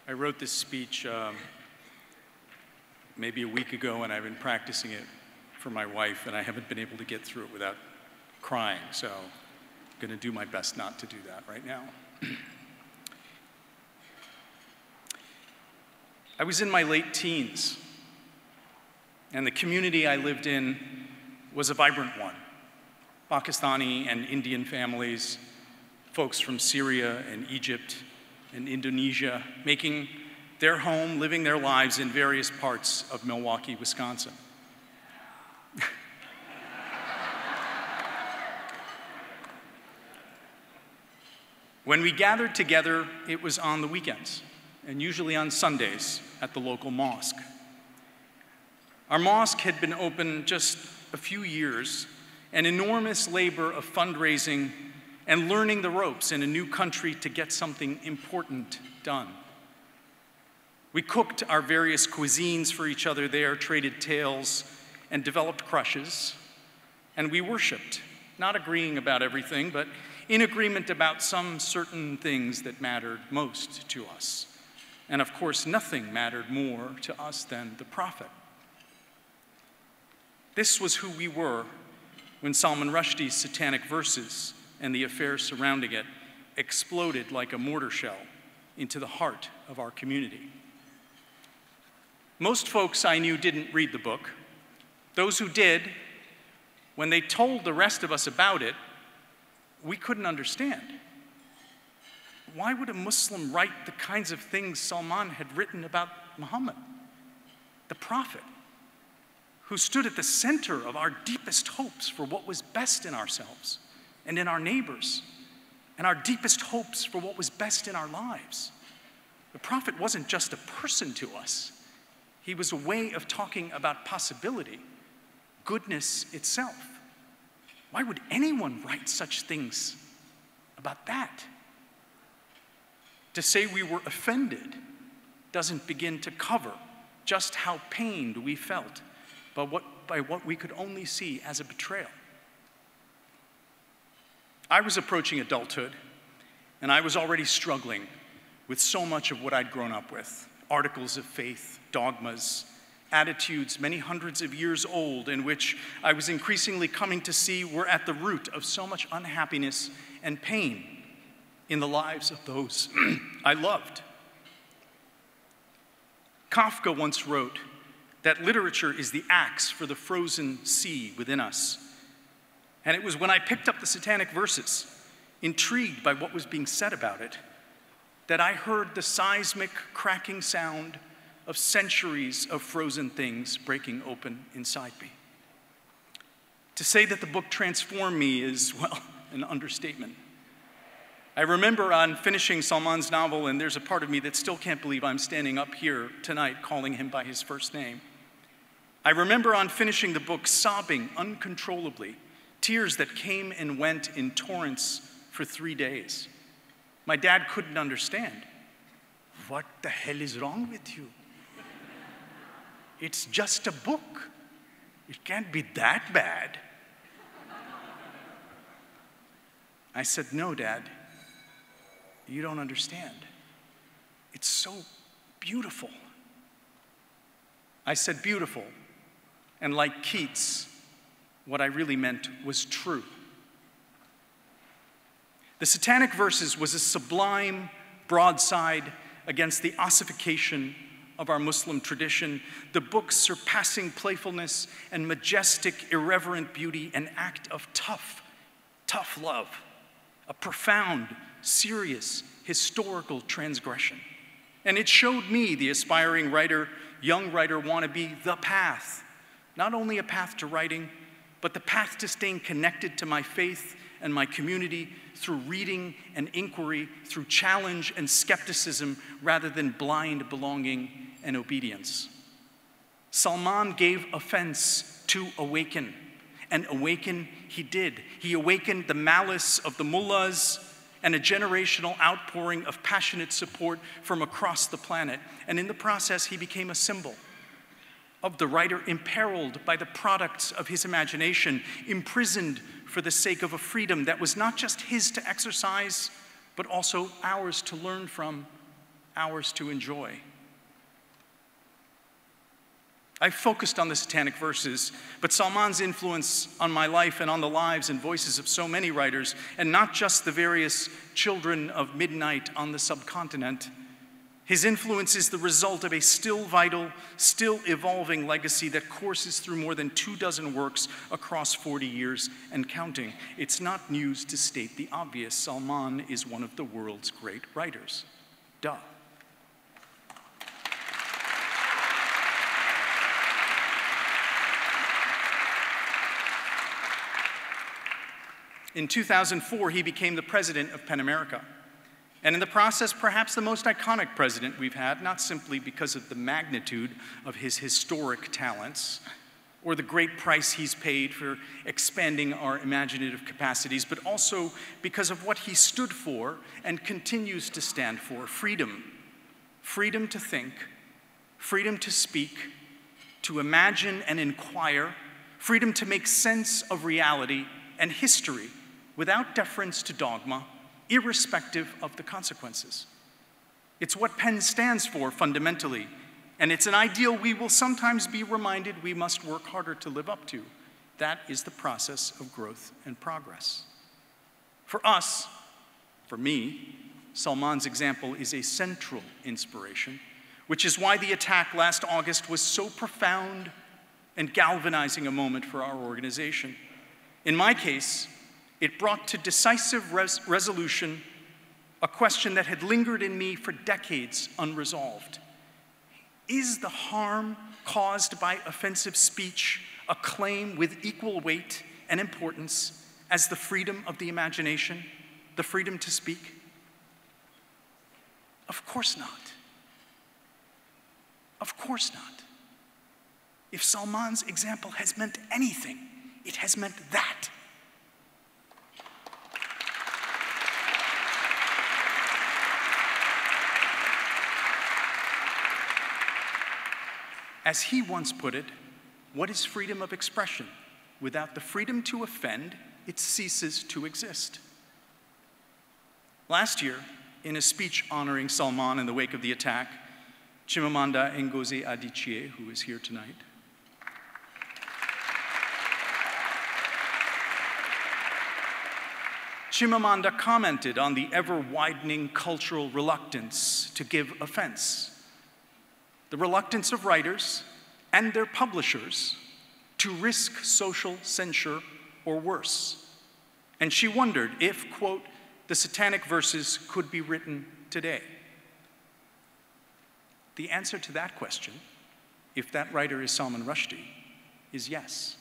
I wrote this speech maybe a week ago, and I've been practicing it for my wife, and I haven't been able to get through it without crying, so I'm going to do my best not to do that right now. I was in my late teens, and the community I lived in was a vibrant one. Pakistani and Indian families, folks from Syria and Egypt and Indonesia, making their home, living their lives in various parts of Milwaukee, Wisconsin. When we gathered together, it was on the weekends, and usually on Sundays at the local mosque. Our mosque had been open just a few years, an enormous labor of fundraising and learning the ropes in a new country to get something important done. We cooked our various cuisines for each other there, traded tales, and developed crushes, and we worshiped, not agreeing about everything, but in agreement about some certain things that mattered most to us. And of course, nothing mattered more to us than the Prophet. This was who we were when Salman Rushdie's satanic verses and the affairs surrounding it exploded like a mortar shell into the heart of our community. Most folks I knew didn't read the book. Those who did, when they told the rest of us about it, we couldn't understand. Why would a Muslim write the kinds of things Salman had written about Muhammad, the Prophet, who stood at the center of our deepest hopes for what was best in ourselves and in our neighbors, and our deepest hopes for what was best in our lives? The Prophet wasn't just a person to us. He was a way of talking about possibility, goodness itself. Why would anyone write such things about that? To say we were offended doesn't begin to cover just how pained we felt by what we could only see as a betrayal. I was approaching adulthood, and I was already struggling with so much of what I'd grown up with: articles of faith, dogmas, attitudes many hundreds of years old, in which I was increasingly coming to see were at the root of so much unhappiness and pain in the lives of those I loved. Kafka once wrote that literature is the axe for the frozen sea within us. And it was when I picked up the satanic verses, intrigued by what was being said about it, that I heard the seismic cracking sound of centuries of frozen things breaking open inside me. To say that the book transformed me is, well, an understatement. I remember on finishing Salman's novel, and there's a part of me that still can't believe I'm standing up here tonight calling him by his first name. I remember on finishing the book sobbing uncontrollably, tears that came and went in torrents for 3 days. My dad couldn't understand. What the hell is wrong with you? It's just a book. It can't be that bad. I said, no, Dad, you don't understand. It's so beautiful. I said beautiful, and like Keats, what I really meant was true. The satanic verses was a sublime broadside against the ossification of our Muslim tradition, the book's surpassing playfulness and majestic, irreverent beauty, an act of tough love, a profound, serious, historical transgression. And it showed me, the aspiring writer, young writer wannabe, the path, not only a path to writing, but the path to staying connected to my faith and my community through reading and inquiry, through challenge and skepticism, rather than blind belonging and obedience. Salman gave offense to awaken, and awaken he did. He awakened the malice of the mullahs and a generational outpouring of passionate support from across the planet. And in the process, he became a symbol of the writer imperiled by the products of his imagination, imprisoned for the sake of a freedom that was not just his to exercise, but also ours to learn from ours to enjoy. I've focused on the Satanic Verses, but Salman's influence on my life and on the lives and voices of so many writers, and not just the various children of midnight on the subcontinent, his influence is the result of a still vital, still evolving legacy that courses through more than 24 works across 40 years and counting. It's not news to state the obvious. Salman is one of the world's great writers. Duh. In 2004, he became the president of PEN America. And in the process, perhaps the most iconic president we've had, not simply because of the magnitude of his historic talents or the great price he's paid for expanding our imaginative capacities, but also because of what he stood for and continues to stand for: freedom. Freedom to think, freedom to speak, to imagine and inquire, freedom to make sense of reality and history without deference to dogma, irrespective of the consequences. It's what PEN stands for fundamentally, and it's an ideal we will sometimes be reminded we must work harder to live up to. That is the process of growth and progress. For us, for me, Salman's example is a central inspiration, which is why the attack last August was so profound and galvanizing a moment for our organization. In my case, it brought to decisive resolution a question that had lingered in me for decades unresolved. Is the harm caused by offensive speech a claim with equal weight and importance as the freedom of the imagination, the freedom to speak? Of course not. Of course not. If Salman's example has meant anything, it has meant that. As he once put it, what is freedom of expression? Without the freedom to offend, it ceases to exist. Last year, in a speech honoring Salman in the wake of the attack, Chimamanda Ngozi Adichie, who is here tonight, Chimamanda commented on the ever-widening cultural reluctance to give offense, the reluctance of writers and their publishers to risk social censure or worse. And she wondered if, quote, the Satanic Verses could be written today. The answer to that question, if that writer is Salman Rushdie, is yes.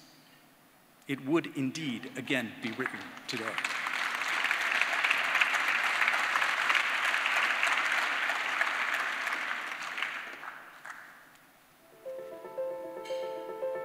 It would indeed again be written today.